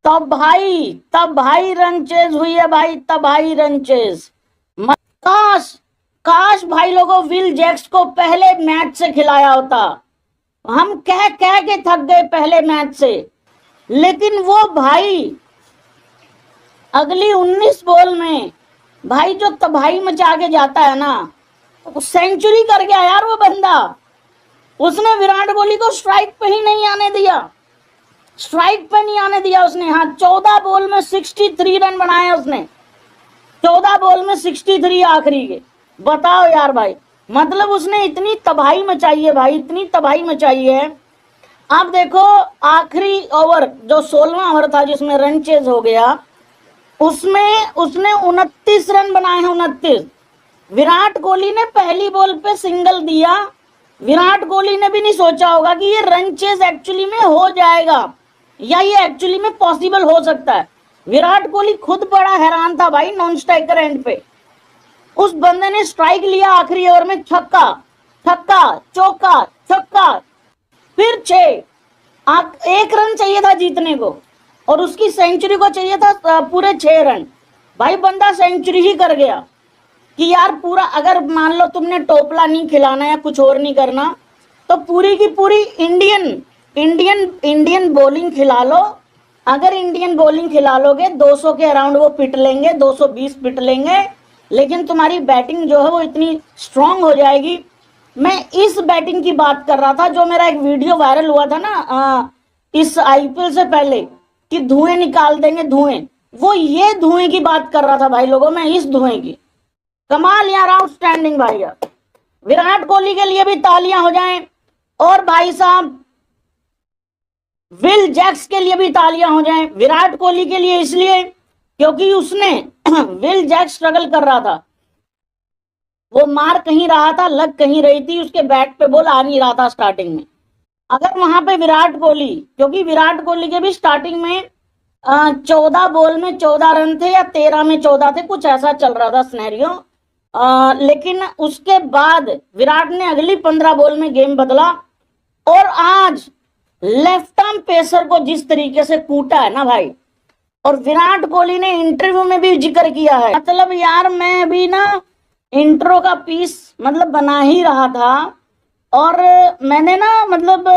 तब भाई run chase हुई है भाई, तब भाई रन चेज। काश काश भाई लोगों विल जैक्स को पहले मैच से खिलाया होता। हम कह कह के थक गए पहले मैच से, लेकिन वो भाई अगली 19 बॉल में भाई जो तबाही मचा के जाता है ना, तो सेंचुरी कर गया यार वो बंदा। उसने विराट कोहली को स्ट्राइक पे ही नहीं आने दिया, स्ट्राइक पे नहीं आने दिया उसने। हाँ, 14 बॉल में 63 रन बनाए उसने, 14 बॉल में 63 आखिरी के। बताओ यार भाई, मतलब उसने इतनी तबाही मचाई है भाई, इतनी तबाही मचाई है। आप देखो आखिरी ओवर जो 16वां ओवर था जिसमें रन चेज हो गया, उसमें उसने 29 रन बनाए हैं, 29। विराट कोहली ने पहली बॉल पे सिंगल दिया। विराट कोहली ने भी नहीं सोचा होगा कि ये रन चेज एक्चुअली में हो जाएगा या ये एक्चुअली में पॉसिबल हो सकता है। विराट कोहली खुद बड़ा हैरान था भाई नॉन स्ट्राइकर एंड पे। उस बंदे ने स्ट्राइक लिया आखिरी ओवर में, छक्का छक्का चौका छक्का, फिर 6। 1 रन चाहिए था जीतने को और उसकी सेंचुरी को चाहिए था पूरे 6 रन। भाई बंदा सेंचुरी ही कर गया कि यार पूरा, अगर मान लो तुमने टोपला नहीं खिलाना या कुछ और नहीं करना, तो पूरी की पूरी इंडियन बॉलिंग खिला लो। अगर इंडियन बॉलिंग खिला लोगे 200 के अराउंड वो पिट लेंगे, 220 पिट लेंगे, लेकिन तुम्हारी बैटिंग जो है वो इतनी स्ट्रांग हो जाएगी। मैं इस बैटिंग की बात कर रहा था, जो मेरा एक वीडियो वायरल हुआ था ना इस आईपीएल से पहले कि धुएं निकाल देंगे धुएं, वो ये धुएं की बात कर रहा था भाई लोगों, मैं इस धुएं की। कमाल यार, आउटस्टैंडिंग भाई यार। विराट कोहली के लिए भी तालियां हो जाएं, और भाई साहब विल जैक्स के लिए भी तालियां हो जाएं। विराट कोहली के लिए इसलिए क्योंकि उसने विल जैक्स स्ट्रगल कर रहा था, वो मार कहीं रहा था, लग कहीं रही थी, उसके बैट पे बॉल आ नहीं रहा था स्टार्टिंग में। अगर वहां पे विराट कोहली, क्योंकि विराट कोहली के भी स्टार्टिंग में 14 बॉल में 14 रन थे या 13 में 14 थे, कुछ ऐसा चल रहा था सिनेरियो। लेकिन उसके बाद विराट ने अगली 15 बॉल में गेम बदला, और आज लेफ्ट आर्म पेसर को जिस तरीके से कूटा है ना भाई, और विराट कोहली ने इंटरव्यू में भी जिक्र किया है। मतलब यार मैं अभी ना इंट्रो का पीस मतलब बना ही रहा था, और मैंने ना मतलब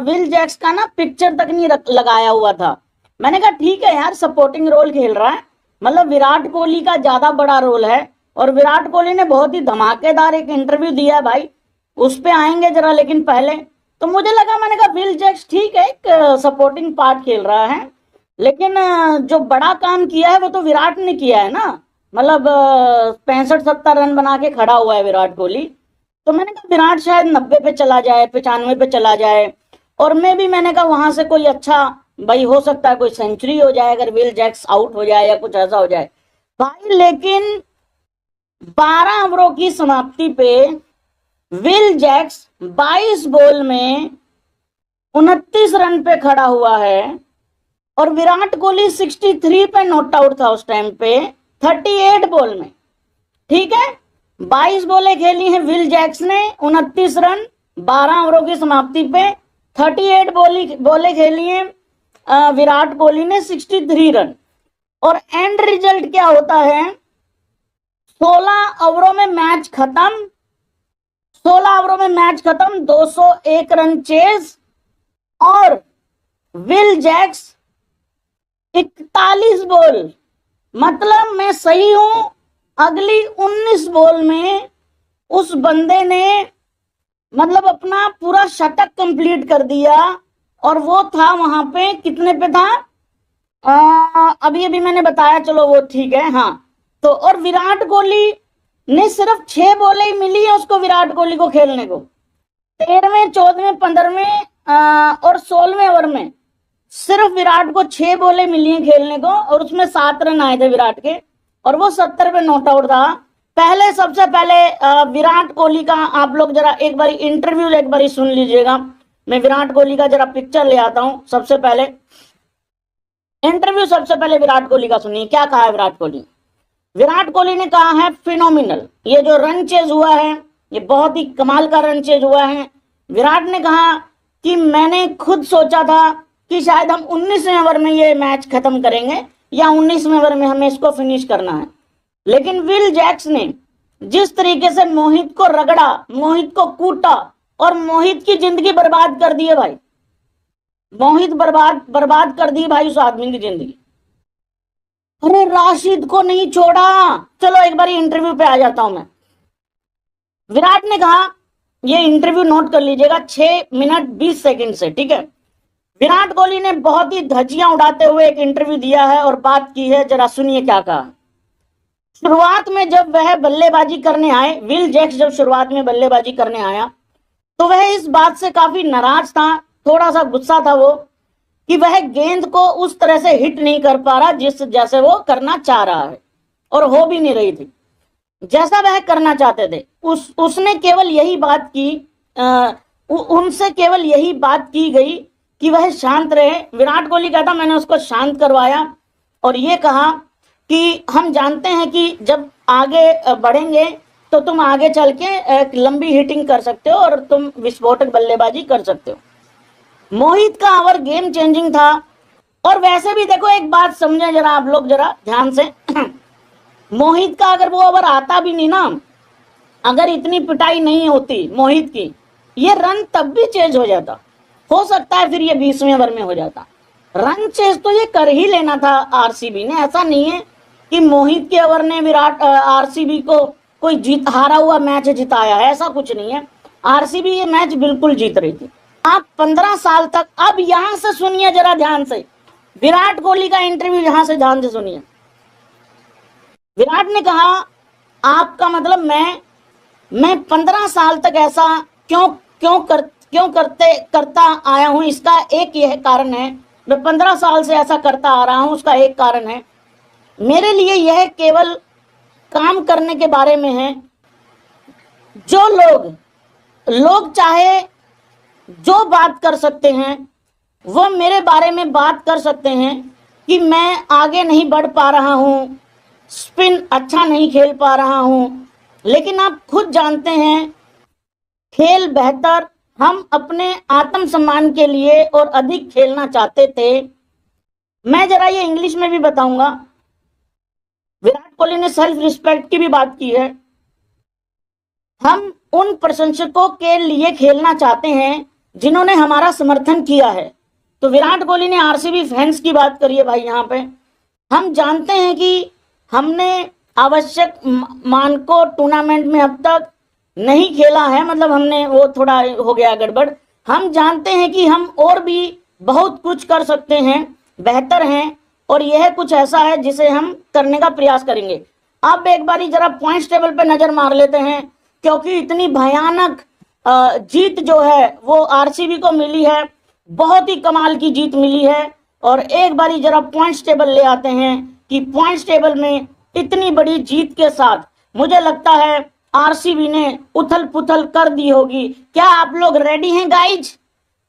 विल जैक्स का ना पिक्चर तक नहीं लगाया हुआ था। मैंने कहा ठीक है यार, सपोर्टिंग रोल खेल रहा है, मतलब विराट कोहली का ज्यादा बड़ा रोल है, और विराट कोहली ने बहुत ही धमाकेदार एक इंटरव्यू दिया है भाई, उस पे आएंगे जरा। लेकिन पहले तो मुझे लगा, मैंने कहा विल जैक्स ठीक है एक सपोर्टिंग पार्ट खेल रहा है, लेकिन जो बड़ा काम किया है वो तो विराट ने किया है ना। मतलब 65-70 रन बना के खड़ा हुआ है विराट कोहली। तो मैंने कहा विराट शायद 90 पे चला जाए, 95 पे चला जाए, और मैंने कहा वहां से कोई अच्छा भाई हो सकता है, कोई सेंचुरी हो जाए अगर विल जैक्स आउट हो जाए या कुछ ऐसा हो जाए भाई। लेकिन 12 ओवरों की समाप्ति पे विल जैक्स 22 बॉल में 29 रन पे खड़ा हुआ है, और विराट कोहली 63 पे नॉट आउट था उस टाइम पे 38 बॉल में। ठीक है, 22 बॉलें खेली हैं विल जैक्स ने, 29 रन 12 ओवरों की समाप्ति पे। 38 बॉलें खेली हैं विराट कोहली ने, 63 रन। और एंड रिजल्ट क्या होता है, 16 ओवरों में मैच खत्म, 16 ओवरों में मैच खत्म, 201 रन चेज, और विल जैक्स 41 बॉल, मतलब मैं सही हूं, अगली 19 बॉल में उस बंदे ने मतलब अपना पूरा शतक कंप्लीट कर दिया। और वो था वहां पे कितने पे था, अभी मैंने बताया, चलो वो ठीक है। हाँ, तो और विराट कोहली ने सिर्फ 6 बॉलें ही मिली है उसको, विराट कोहली को खेलने को। 13वें 14वें 15वें और 16वें ओवर में सिर्फ विराट को 6 बॉलें मिली हैं खेलने को, और उसमें 7 रन आए थे विराट के, और वो 70 पे नॉट आउट था। पहले सबसे पहले विराट कोहली का आप लोग जरा एक बार इंटरव्यू एक बार सुन लीजिएगा। मैं विराट कोहली का जरा पिक्चर ले आता हूं। सबसे पहले इंटरव्यू, सबसे पहले विराट कोहली का सुनिए क्या कहा है विराट कोहली। विराट कोहली ने कहा है फिनोमिनल, ये जो रन चेज हुआ है ये बहुत ही कमाल का रन चेज हुआ है। विराट ने कहा कि मैंने खुद सोचा था कि शायद हम 19वें ओवर में ये मैच खत्म करेंगे या 19वें ओवर में हमें इसको फिनिश करना है। लेकिन विल जैक्स ने जिस तरीके से मोहित को रगड़ा, मोहित को कूटा और मोहित की जिंदगी बर्बाद कर दी है भाई, मोहित बर्बाद कर दी भाई उस आदमी की जिंदगी। अरे राशिद को नहीं छोड़ा। चलो एक बार इंटरव्यू पे आ जाता हूं मैं। विराट ने कहा, ये इंटरव्यू नोट कर लीजिएगा, 6 मिनट 20 सेकंड से, ठीक है। विराट कोहली ने बहुत ही धज्जियां उड़ाते हुए एक इंटरव्यू दिया है और बात की है, जरा सुनिए क्या कहा। शुरुआत में जब वह बल्लेबाजी करने आए, विल जैक्स जब शुरुआत में बल्लेबाजी करने आया तो वह इस बात से काफी नाराज था, थोड़ा सा गुस्सा था वो, कि वह गेंद को उस तरह से हिट नहीं कर पा रहा जिस जैसे वो करना चाह रहा है, और हो भी नहीं रही थी जैसा वह करना चाहते थे। उसने केवल यही बात की, उनसे केवल यही बात की गई कि वह शांत रहे। विराट कोहली कहता, मैंने उसको शांत करवाया और ये कहा कि हम जानते हैं कि जब आगे बढ़ेंगे तो तुम आगे चल के एक लंबी हिटिंग कर सकते हो और तुम विस्फोटक बल्लेबाजी कर सकते हो। मोहित का ओवर गेम चेंजिंग था। और वैसे भी देखो, एक बात समझे जरा आप लोग, जरा ध्यान से मोहित का अगर वो ओवर आता भी नहीं ना, अगर इतनी पिटाई नहीं होती मोहित की, ये रन तब भी चेंज हो जाता। हो सकता है फिर ये 20वें ओवर में हो जाता। रन चेंज तो ये कर ही लेना था आरसीबी ने। ऐसा नहीं है कि मोहित के ओवर ने विराट आरसीबी को कोई हारा हुआ मैच जिताया है, ऐसा कुछ नहीं है। आरसीबी ये मैच बिल्कुल जीत रही थी। आप 15 साल तक, अब यहां से सुनिए जरा ध्यान से, विराट कोहली का इंटरव्यू यहां से ध्यान से सुनिए। विराट ने कहा, आपका मतलब मैं 15 साल तक ऐसा क्यों करता आया हूं, इसका एक यह कारण है। मैं 15 साल से ऐसा करता आ रहा हूं, उसका एक कारण है, मेरे लिए यह केवल काम करने के बारे में है। जो लोग चाहे जो बात कर सकते हैं, वो मेरे बारे में बात कर सकते हैं कि मैं आगे नहीं बढ़ पा रहा हूं, स्पिन अच्छा नहीं खेल पा रहा हूं, लेकिन आप खुद जानते हैं खेल बेहतर, हम अपने आत्मसम्मान के लिए और अधिक खेलना चाहते थे। मैं जरा ये इंग्लिश में भी बताऊंगा। विराट कोहली ने सेल्फ रिस्पेक्ट की भी बात की है। हम उन प्रशंसकों के लिए खेलना चाहते हैं जिन्होंने हमारा समर्थन किया है। तो विराट कोहली ने आरसीबी फैंस की बात करी है भाई यहाँ पे। हम जानते हैं कि हमने आवश्यक मानकों टूर्नामेंट में अब तक नहीं खेला है, मतलब हमने वो थोड़ा हो गया गड़बड़। हम जानते हैं कि हम और भी बहुत कुछ कर सकते हैं, बेहतर हैं, और यह कुछ ऐसा है जिसे हम करने का प्रयास करेंगे। अब एक बारी जरा पॉइंट्स टेबल पे नजर मार लेते हैं, क्योंकि इतनी भयानक जीत जो है वो आरसीबी को मिली है, बहुत ही कमाल की जीत मिली है। और एक बारी जरा पॉइंट्स टेबल ले आते हैं कि पॉइंट्स टेबल में इतनी बड़ी जीत के साथ मुझे लगता है आरसीबी ने उथल पुथल कर दी होगी। क्या आप लोग रेडी हैं गाइज?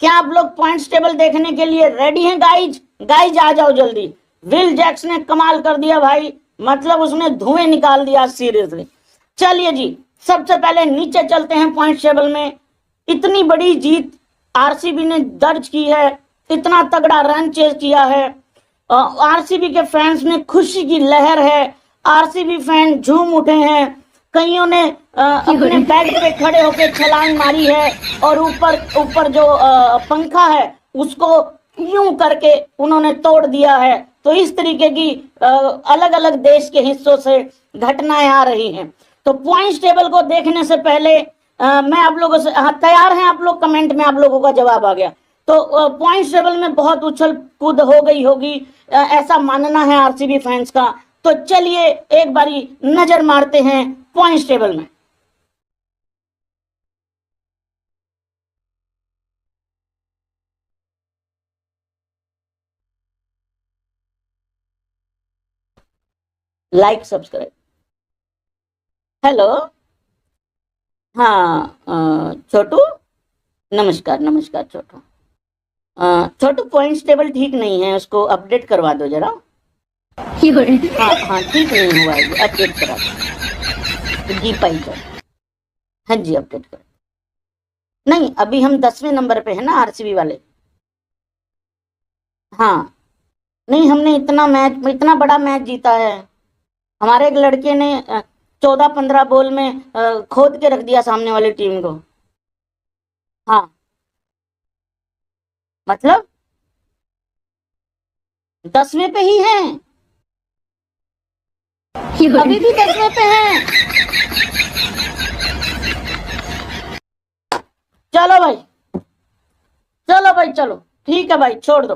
क्या आप लोग पॉइंट्स टेबल देखने के लिए रेडी हैं गाइज? गाइज आ जाओ जल्दी। विल जैक्स ने कमाल कर दिया भाई, मतलब उसने धुएं निकाल दिया सीरियसली। चलिए जी, सबसे पहले नीचे चलते हैं पॉइंट्स टेबल में। इतनी बड़ी जीत आरसीबी ने दर्ज की है, इतना तगड़ा रन चेज किया है, आरसीबी के फैंस में खुशी की लहर है, आरसीबी फैन झूम उठे हैं, कईयों ने अपने बेड पे खड़े होकर छलांग मारी है और ऊपर जो पंखा है उसको यूं करके उन्होंने तोड़ दिया है। तो इस तरीके की अलग अलग देश के हिस्सों से घटनाएं आ रही हैं। तो पॉइंट्स टेबल को देखने से पहले मैं आप लोगों से, हाँ तैयार हैं आप लोग? कमेंट में आप लोगों का जवाब आ गया। तो पॉइंट्स टेबल में बहुत उछल कूद हो गई होगी, ऐसा मानना है आरसीबी फैंस का। तो चलिए एक बारी नजर मारते हैं पॉइंट्स टेबल में। Like subscribe. हेलो, हाँ छोटू, नमस्कार नमस्कार छोटू। छोटू पॉइंट्स टेबल ठीक नहीं है, उसको अपडेट करवा दो जरा। हाँ हाँ ठीक नहीं हुआ है, अपडेट करा दो जी पाई कर। हाँ जी अपडेट कर। नहीं अभी हम 10वें नंबर पे है ना आरसीबी वाले। हाँ, नहीं हमने इतना बड़ा मैच जीता है। हमारे एक लड़के ने 14-15 बॉल में खोद के रख दिया सामने वाली टीम को। हाँ, मतलब 10वें पे ही हैं, अभी भी 10वें पे हैं। चलो भाई, चलो भाई, चलो ठीक है भाई, छोड़ दो।